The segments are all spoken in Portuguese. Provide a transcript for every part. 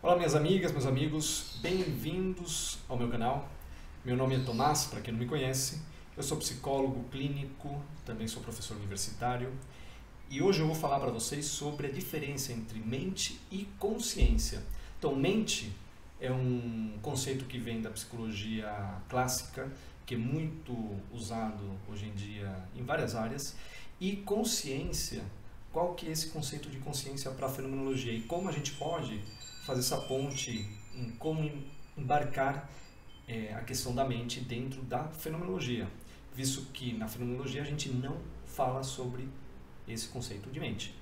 Olá minhas amigas, meus amigos, bem-vindos ao meu canal. Meu nome é Tomás, para quem não me conhece. Eu sou psicólogo clínico, também sou professor universitário. E hoje eu vou falar para vocês sobre a diferença entre mente e consciência. Então, mente é um conceito que vem da psicologia clássica, que é muito usado hoje em dia em várias áreas. E consciência, qual que é esse conceito de consciência para a fenomenologia e como a gente pode fazer essa ponte em como embarcar a questão da mente dentro da fenomenologia, visto que na fenomenologia a gente não fala sobre esse conceito de mente.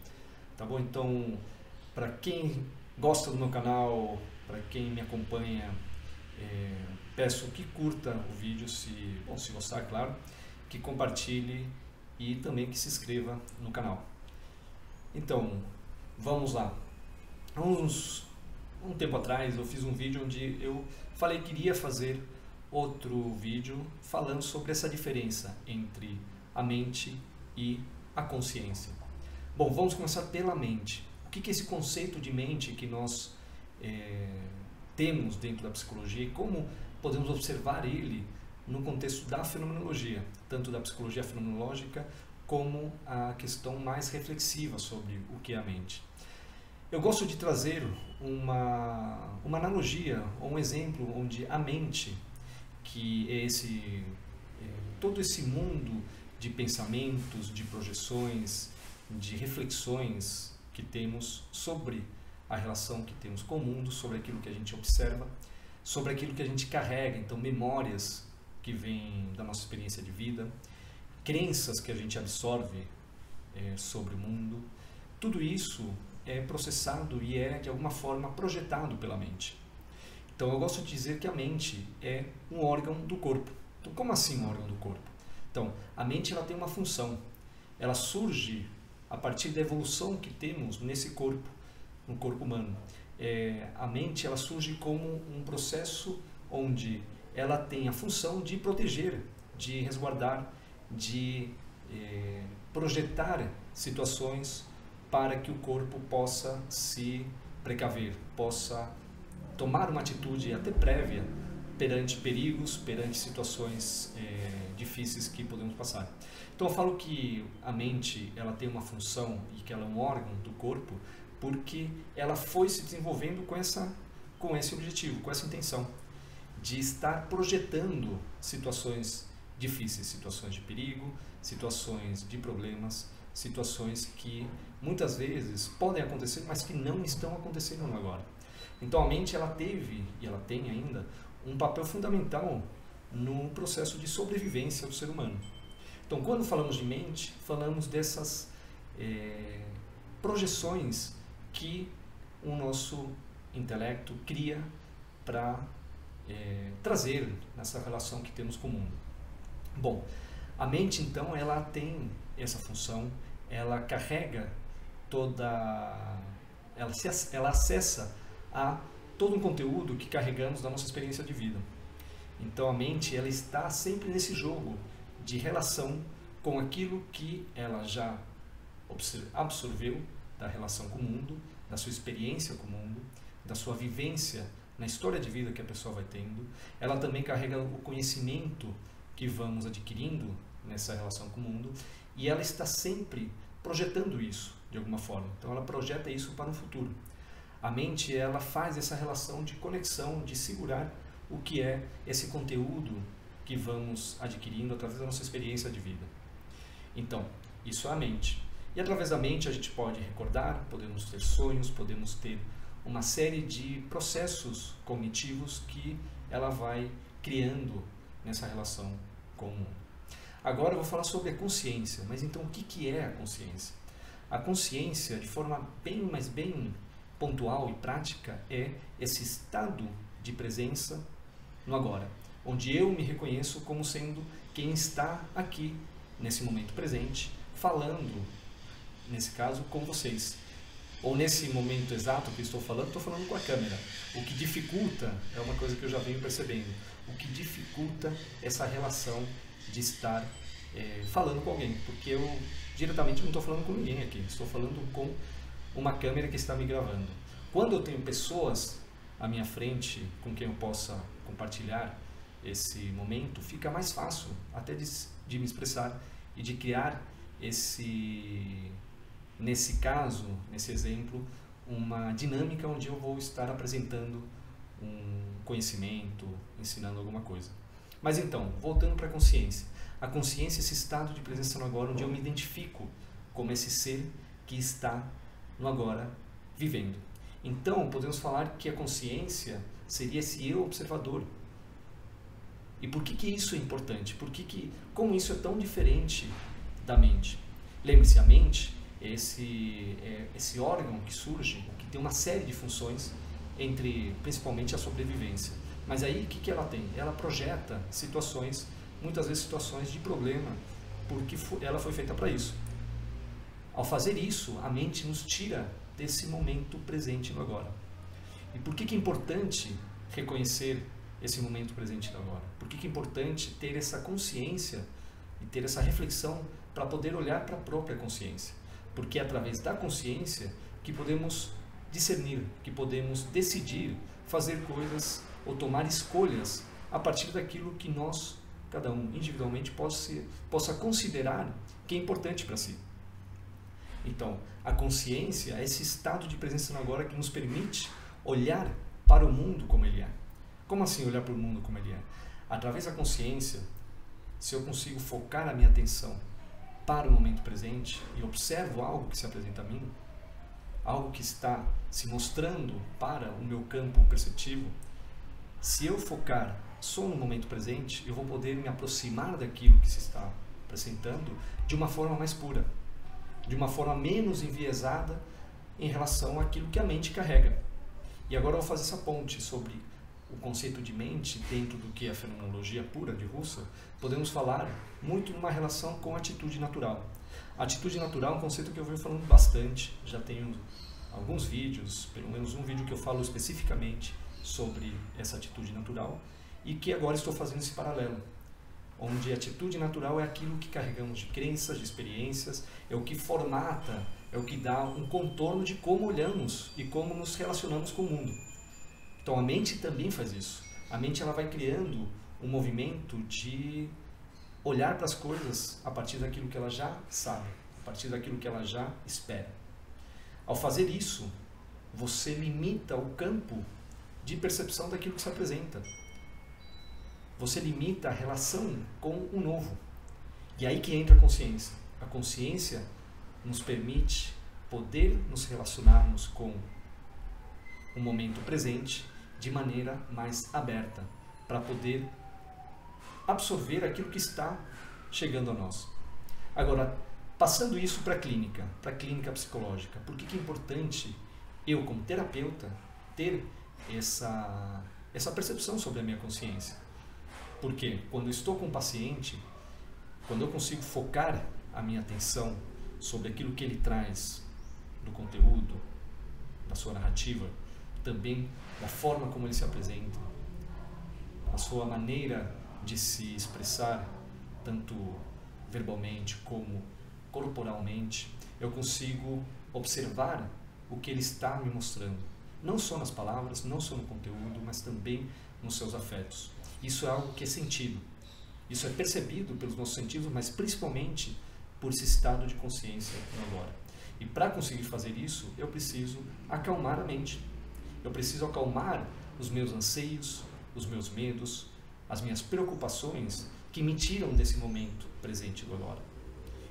Tá bom? Então, para quem gosta do meu canal, para quem me acompanha, peço que curta o vídeo, se gostar, claro, que compartilhe e também que se inscreva no canal. Então, vamos lá. Um tempo atrás eu fiz um vídeo onde eu falei que iria fazer outro vídeo falando sobre essa diferença entre a mente e a consciência. Bom, vamos começar pela mente. O que é esse conceito de mente que nós temos dentro da psicologia e como podemos observar ele no contexto da fenomenologia, tanto da psicologia fenomenológica como a questão mais reflexiva sobre o que é a mente. Eu gosto de trazer uma analogia ou um exemplo onde a mente, que é todo esse mundo de pensamentos, de projeções, de reflexões que temos sobre a relação que temos com o mundo, sobre aquilo que a gente observa, sobre aquilo que a gente carrega, então memórias que vêm da nossa experiência de vida, crenças que a gente absorve sobre o mundo, tudo isso é processado e é de alguma forma projetado pela mente. Então eu gosto de dizer que a mente é um órgão do corpo. Então como assim um órgão do corpo? Então a mente ela tem uma função, ela surge a partir da evolução que temos nesse corpo, no corpo humano. A mente ela surge como um processo onde ela tem a função de proteger, de resguardar, de projetar situações para que o corpo possa se precaver, possa tomar uma atitude até prévia perante perigos, perante situações difíceis que podemos passar. Então eu falo que a mente ela tem uma função e que ela é um órgão do corpo porque ela foi se desenvolvendo com esse objetivo, com essa intenção de estar projetando situações difíceis, situações de perigo, situações de problemas, situações que muitas vezes podem acontecer, mas que não estão acontecendo agora. Então a mente ela teve e ela tem ainda um papel fundamental no processo de sobrevivência do ser humano. Então quando falamos de mente, falamos dessas projeções que o nosso intelecto cria para trazer nessa relação que temos com o mundo. Bom, a mente então ela tem essa função, ela carrega ela acessa a todo um conteúdo que carregamos da nossa experiência de vida. Então a mente ela está sempre nesse jogo de relação com aquilo que ela já absorveu da relação com o mundo, da sua experiência com o mundo, da sua vivência na história de vida que a pessoa vai tendo. Ela também carrega o conhecimento que vamos adquirindo nessa relação com o mundo e ela está sempre projetando isso de alguma forma. Então ela projeta isso para o futuro. A mente ela faz essa relação de conexão, de segurar o que é esse conteúdo que vamos adquirindo através da nossa experiência de vida. Então, isso é a mente. E através da mente a gente pode recordar, podemos ter sonhos, podemos ter uma série de processos cognitivos que ela vai criando nessa relação com o mundo. Agora eu vou falar sobre a consciência, mas então o que é a consciência? A consciência, de forma bem pontual e prática, é esse estado de presença no agora, onde eu me reconheço como sendo quem está aqui, nesse momento presente, falando, nesse caso, com vocês. Ou nesse momento exato que estou falando com a câmera. O que dificulta, é uma coisa que eu já venho percebendo, o que dificulta essa relação de estar falando com alguém, porque eu diretamente não estou falando com ninguém aqui, estou falando com uma câmera que está me gravando. Quando eu tenho pessoas à minha frente com quem eu possa compartilhar esse momento, fica mais fácil até de me expressar e de criar nesse caso, nesse exemplo, uma dinâmica onde eu vou estar apresentando um conhecimento, ensinando alguma coisa. Mas então, voltando para a consciência. A consciência é esse estado de presença no agora, onde eu me identifico como esse ser que está no agora, vivendo. Então, podemos falar que a consciência seria esse eu observador. E por que isso é importante? Como isso é tão diferente da mente? Lembre-se, a mente é esse órgão que surge, que tem uma série de funções, principalmente a sobrevivência. Mas aí o que ela tem? Ela projeta situações, muitas vezes situações de problema, porque ela foi feita para isso. Ao fazer isso, a mente nos tira desse momento presente no agora. E por que é importante reconhecer esse momento presente no agora? Por que é importante ter essa consciência e ter essa reflexão para poder olhar para a própria consciência? Porque é através da consciência que podemos discernir, que podemos decidir, fazer coisas ou tomar escolhas a partir daquilo que nós, cada um individualmente, possa considerar que é importante para si. Então, a consciência é esse estado de presença no agora que nos permite olhar para o mundo como ele é. Como assim olhar para o mundo como ele é? Através da consciência, se eu consigo focar a minha atenção para o momento presente e observo algo que se apresenta a mim, algo que está se mostrando para o meu campo perceptivo, se eu focar só no momento presente, eu vou poder me aproximar daquilo que se está apresentando de uma forma mais pura, de uma forma menos enviesada em relação àquilo que a mente carrega. E agora eu vou fazer essa ponte sobre o conceito de mente dentro do que é a fenomenologia pura de Husserl. Podemos falar muito numa relação com a atitude natural. A atitude natural é um conceito que eu venho falando bastante, já tenho alguns vídeos, pelo menos um vídeo que eu falo especificamente sobre essa atitude natural, e que agora estou fazendo esse paralelo, onde a atitude natural é aquilo que carregamos de crenças, de experiências, é o que formata, é o que dá um contorno de como olhamos e como nos relacionamos com o mundo. Então a mente também faz isso. A mente ela vai criando um movimento de olhar para as coisas a partir daquilo que ela já sabe, a partir daquilo que ela já espera. Ao fazer isso, você limita o campo de percepção daquilo que se apresenta. Você limita a relação com o novo. E aí que entra a consciência. A consciência nos permite poder nos relacionarmos com o momento presente de maneira mais aberta, para poder absorver aquilo que está chegando a nós. Agora, passando isso para a clínica psicológica, por que é importante eu, como terapeuta, ter essa percepção sobre a minha consciência? Porque quando eu estou com o paciente, quando eu consigo focar a minha atenção sobre aquilo que ele traz do conteúdo, da sua narrativa, também da forma como ele se apresenta, a sua maneira de se expressar, tanto verbalmente como corporalmente, eu consigo observar o que ele está me mostrando, não só nas palavras, não só no conteúdo, mas também nos seus afetos. Isso é algo que é sentido, isso é percebido pelos nossos sentidos, mas principalmente por esse estado de consciência no agora. E para conseguir fazer isso, eu preciso acalmar a mente. Eu preciso acalmar os meus anseios, os meus medos, as minhas preocupações que me tiram desse momento presente do agora.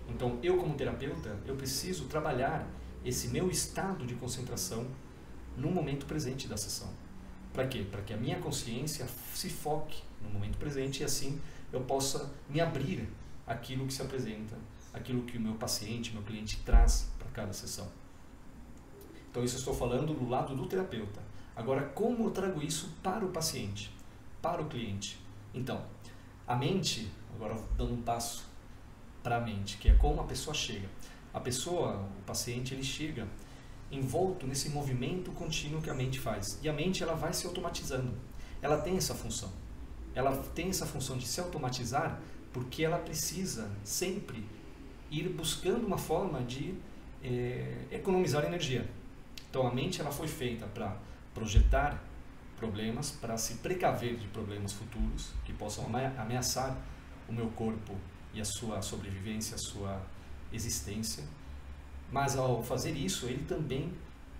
Então, eu como terapeuta, eu preciso trabalhar esse meu estado de concentração no momento presente da sessão. Para quê? Para que a minha consciência se foque no momento presente e assim eu possa me abrir àquilo que se apresenta, aquilo que o meu paciente, meu cliente traz para cada sessão. Então isso eu estou falando do lado do terapeuta. Agora, como eu trago isso para o paciente, para o cliente? Então, a mente, agora dando um passo para a mente, que é como a pessoa chega. A pessoa, o paciente, ele chega envolto nesse movimento contínuo que a mente faz. E a mente ela vai se automatizando. Ela tem essa função. Ela tem essa função de se automatizar porque ela precisa sempre ir buscando uma forma de economizar energia. Então a mente ela foi feita para projetar problemas, para se precaver de problemas futuros que possam ameaçar o meu corpo e a sua sobrevivência, a sua existência. Mas ao fazer isso, ele também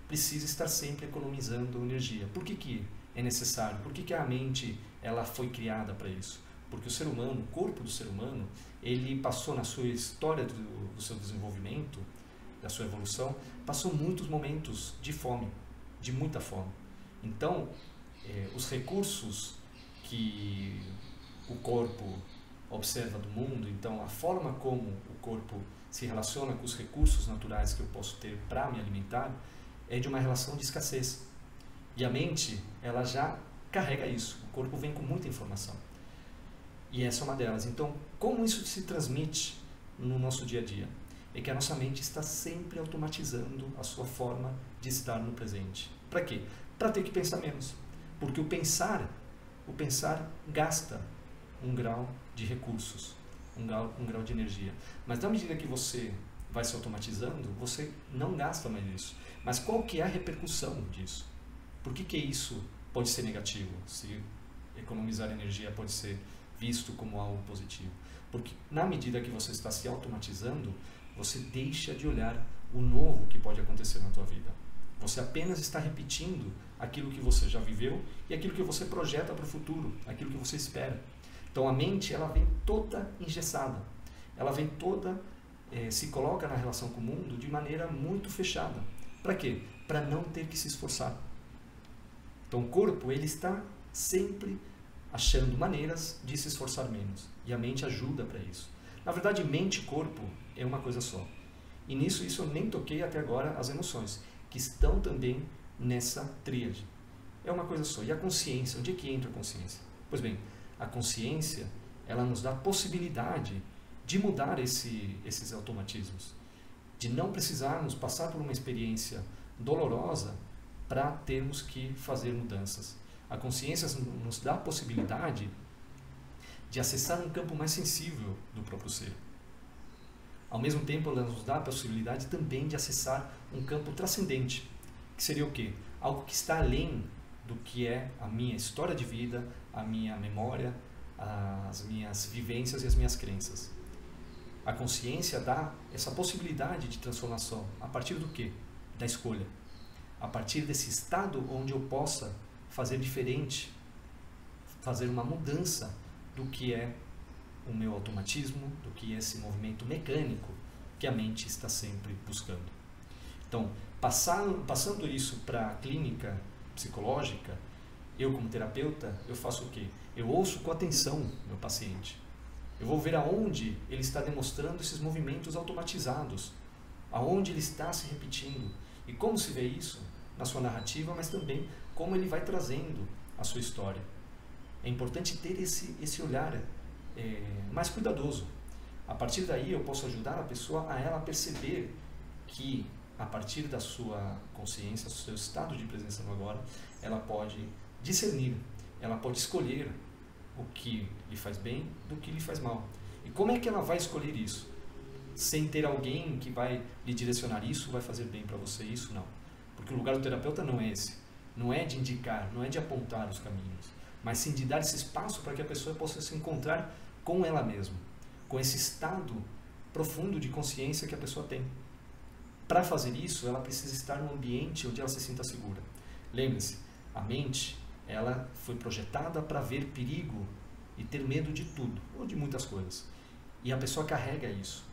precisa estar sempre economizando energia. Por que é necessário? Por que a mente ela foi criada para isso? Porque o ser humano, o corpo do ser humano, ele passou na sua história do seu desenvolvimento, da sua evolução, passou muitos momentos de fome, de muita fome. Então, os recursos que o corpo observa do mundo, então a forma como o corpo se relaciona com os recursos naturais que eu posso ter para me alimentar, é de uma relação de escassez. E a mente, ela já carrega isso. O corpo vem com muita informação. E essa é uma delas. Então, como isso se transmite no nosso dia a dia? É que a nossa mente está sempre automatizando a sua forma de estar no presente. Para quê? Para ter que pensar menos. Porque o pensar gasta um grau de recursos, um grau de energia. Mas na medida que você vai se automatizando, você não gasta mais isso. Mas qual que é a repercussão disso? Por que isso pode ser negativo? Se economizar energia pode ser visto como algo positivo? Porque na medida que você está se automatizando, você deixa de olhar o novo que pode acontecer na tua vida. Você apenas está repetindo aquilo que você já viveu e aquilo que você projeta para o futuro, aquilo que você espera. Então a mente, ela vem toda engessada, ela vem toda, se coloca na relação com o mundo de maneira muito fechada. Para quê? Para não ter que se esforçar. Então o corpo, ele está sempre achando maneiras de se esforçar menos. E a mente ajuda para isso. Na verdade, mente e corpo é uma coisa só. E nisso eu nem toquei até agora as emoções, que estão também nessa tríade. É uma coisa só. E a consciência? Onde é que entra a consciência? Pois bem, a consciência, ela nos dá a possibilidade de mudar esses automatismos, de não precisarmos passar por uma experiência dolorosa para termos que fazer mudanças. A consciência nos dá a possibilidade de acessar um campo mais sensível do próprio ser. Ao mesmo tempo, ela nos dá a possibilidade também de acessar um campo transcendente, que seria o quê? Algo que está além do que é a minha história de vida, a minha memória, as minhas vivências e as minhas crenças. A consciência dá essa possibilidade de transformação a partir do quê? Da escolha. A partir desse estado onde eu possa fazer diferente, fazer uma mudança do que é o meu automatismo, do que é esse movimento mecânico que a mente está sempre buscando. Então, passando isso para a clínica psicológica, eu como terapeuta, eu faço o quê? Eu ouço com atenção meu paciente. Eu vou ver aonde ele está demonstrando esses movimentos automatizados, aonde ele está se repetindo e como se vê isso na sua narrativa, mas também como ele vai trazendo a sua história. É importante ter esse olhar mais cuidadoso. A partir daí eu posso ajudar a pessoa a ela perceber que a partir da sua consciência, do seu estado de presença no agora, ela pode discernir, ela pode escolher o que lhe faz bem do que lhe faz mal. E como é que ela vai escolher isso? Sem ter alguém que vai lhe direcionar, isso vai fazer bem para você, isso não. Porque o lugar do terapeuta não é esse. Não é de indicar, não é de apontar os caminhos, mas sim de dar esse espaço para que a pessoa possa se encontrar com ela mesma, com esse estado profundo de consciência que a pessoa tem. Para fazer isso, ela precisa estar num ambiente onde ela se sinta segura. Lembre-se, a mente, ela foi projetada para ver perigo e ter medo de tudo, ou de muitas coisas. E a pessoa carrega isso.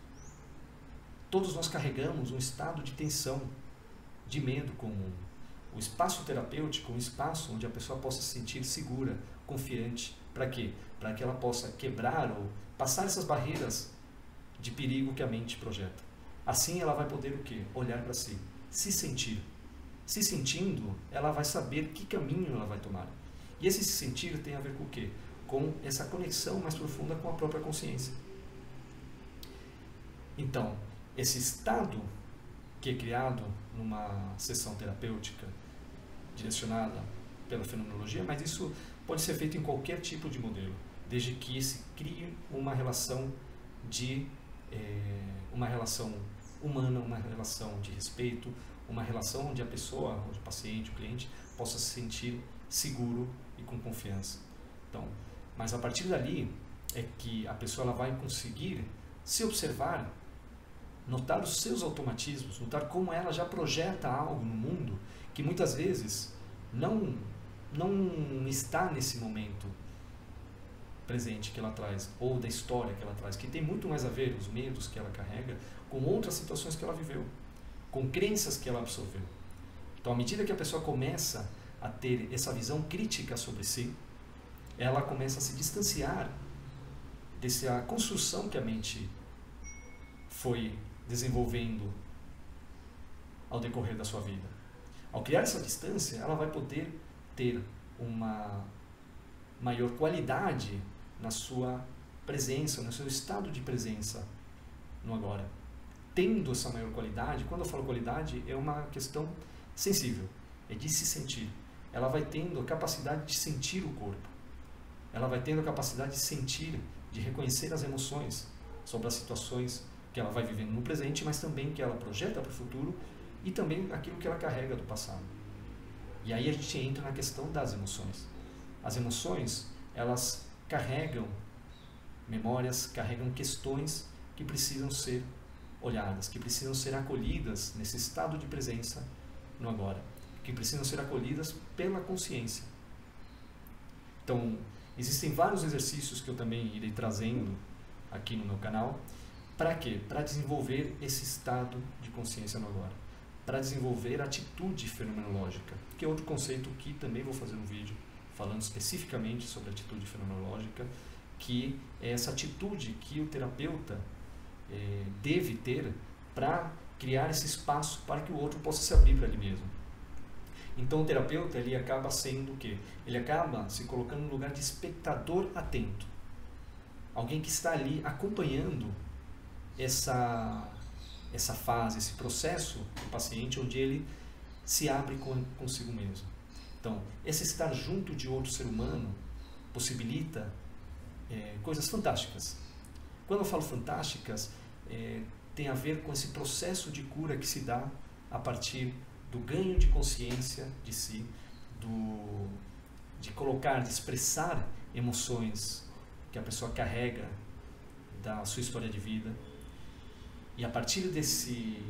Todos nós carregamos um estado de tensão, de medo comum. O espaço terapêutico é um espaço onde a pessoa possa se sentir segura, confiante. Para quê? Para que ela possa quebrar ou passar essas barreiras de perigo que a mente projeta. Assim ela vai poder o quê? Olhar para si, se sentir. Se sentindo, ela vai saber que caminho ela vai tomar. E esse se sentir tem a ver com o quê? Com essa conexão mais profunda com a própria consciência. Então, esse estado que é criado numa sessão terapêutica direcionada pela fenomenologia, mas isso pode ser feito em qualquer tipo de modelo, desde que se crie uma relação humana, uma relação de respeito, uma relação onde a pessoa, onde o paciente, o cliente, possa se sentir seguro e com confiança. Então, mas a partir dali é que a pessoa ela vai conseguir se observar, notar os seus automatismos, notar como ela já projeta algo no mundo que muitas vezes não está nesse momento presente que ela traz, ou da história que ela traz, que tem muito mais a ver, os medos que ela carrega, com outras situações que ela viveu, com crenças que ela absorveu. Então, à medida que a pessoa começa a ter essa visão crítica sobre si, ela começa a se distanciar dessa construção que a mente foi desenvolvendo ao decorrer da sua vida. Ao criar essa distância, ela vai poder ter uma maior qualidade na sua presença, no seu estado de presença no agora. Tendo essa maior qualidade, quando eu falo qualidade, é uma questão sensível, é de se sentir. Ela vai tendo a capacidade de sentir o corpo. Ela vai tendo a capacidade de sentir, de reconhecer as emoções sobre as situações que ela vai vivendo no presente, mas também que ela projeta para o futuro e também aquilo que ela carrega do passado. E aí a gente entra na questão das emoções. As emoções, elas carregam memórias, carregam questões que precisam ser olhadas, que precisam ser acolhidas nesse estado de presença no agora, que precisam ser acolhidas pela consciência. Então, existem vários exercícios que eu também irei trazendo aqui no meu canal. Para quê? Para desenvolver esse estado de consciência no agora. Para desenvolver a atitude fenomenológica, que é outro conceito que também vou fazer um vídeo falando especificamente sobre a atitude fenomenológica, que é essa atitude que o terapeuta deve ter para criar esse espaço para que o outro possa se abrir para ele mesmo. Então o terapeuta ele acaba sendo o quê? Ele acaba se colocando no lugar de espectador atento. Alguém que está ali acompanhando essa fase, esse processo do paciente onde ele se abre consigo mesmo. Então, esse estar junto de outro ser humano possibilita coisas fantásticas. Quando eu falo fantásticas, tem a ver com esse processo de cura que se dá a partir do ganho de consciência de si, de colocar, de expressar emoções que a pessoa carrega da sua história de vida. E a partir desse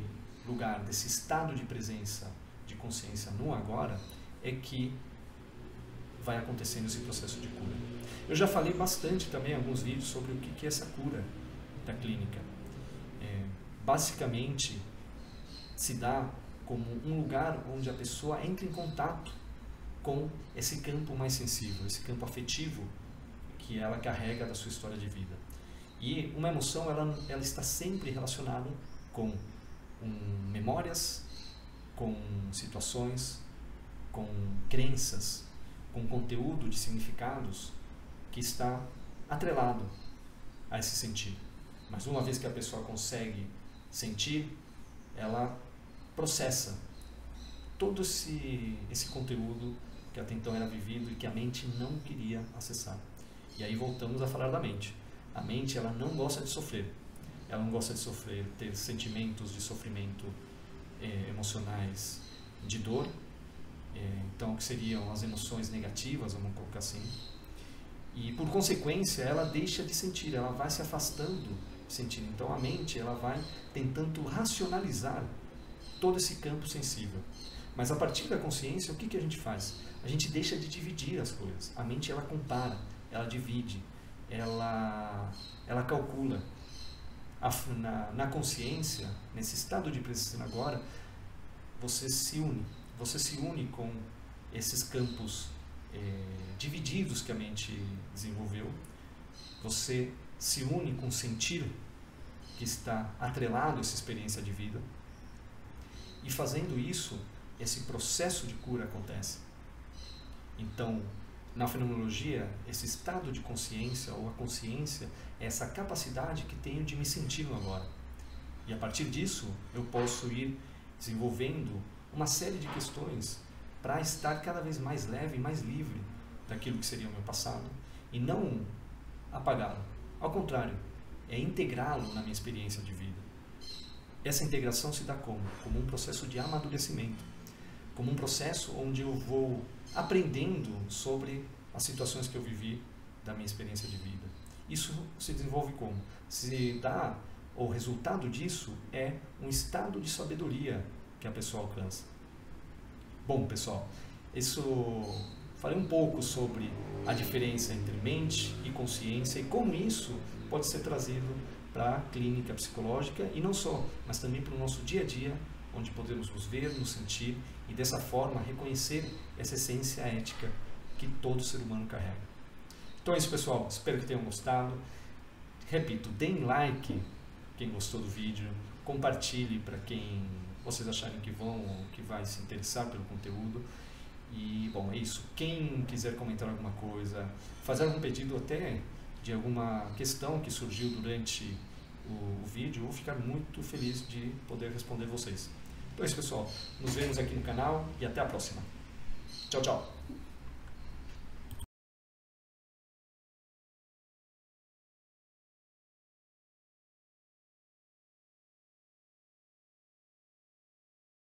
lugar, desse estado de presença, de consciência no agora, é que vai acontecendo esse processo de cura. Eu já falei bastante também em alguns vídeos sobre o que é essa cura da clínica. Basicamente, se dá como um lugar onde a pessoa entra em contato com esse campo mais sensível, esse campo afetivo que ela carrega da sua história de vida. E uma emoção, ela está sempre relacionada com memórias, com situações, com crenças, com conteúdo de significados que está atrelado a esse sentido. Mas uma vez que a pessoa consegue sentir, ela processa todo esse conteúdo que até então era vivido e que a mente não queria acessar. E aí voltamos a falar da mente. A mente, ela não gosta de sofrer. Ela não gosta de sofrer, ter sentimentos de sofrimento emocionais, de dor. Então, que seriam as emoções negativas, vamos colocar assim. E, por consequência, ela deixa de sentir, ela vai se afastando de sentir. Então, a mente, ela vai tentando racionalizar todo esse campo sensível. Mas, a partir da consciência, o que a gente faz? A gente deixa de dividir as coisas. A mente, ela compara, ela divide, ela calcula. Na consciência, nesse estado de presença agora, você se une com esses campos divididos que a mente desenvolveu. Você se une com o sentir que está atrelado a essa experiência de vida. E fazendo isso, esse processo de cura acontece. Então, na fenomenologia, esse estado de consciência ou a consciência é essa capacidade que tenho de me sentir no agora. E a partir disso, eu posso ir desenvolvendo uma série de questões para estar cada vez mais leve e mais livre daquilo que seria o meu passado e não apagá-lo. Ao contrário, é integrá-lo na minha experiência de vida. Essa integração se dá como? Como um processo de amadurecimento. como um processo onde eu vou aprendendo sobre as situações que eu vivi da minha experiência de vida. Isso se desenvolve como? O resultado disso é um estado de sabedoria que a pessoa alcança. Bom, pessoal, falei um pouco sobre a diferença entre mente e consciência e como isso pode ser trazido para a clínica psicológica e não só, mas também para o nosso dia a dia, onde podemos nos ver, nos sentir e dessa forma reconhecer essa essência ética que todo ser humano carrega. Então é isso, pessoal, espero que tenham gostado. Repito, deem like quem gostou do vídeo, compartilhe para quem vocês acharem que vão ou que vai se interessar pelo conteúdo. E, bom, é isso. Quem quiser comentar alguma coisa, fazer algum pedido até de alguma questão que surgiu durante o vídeo, eu vou ficar muito feliz de poder responder vocês. Então é isso, pessoal. Nos vemos aqui no canal e até a próxima. Tchau, tchau.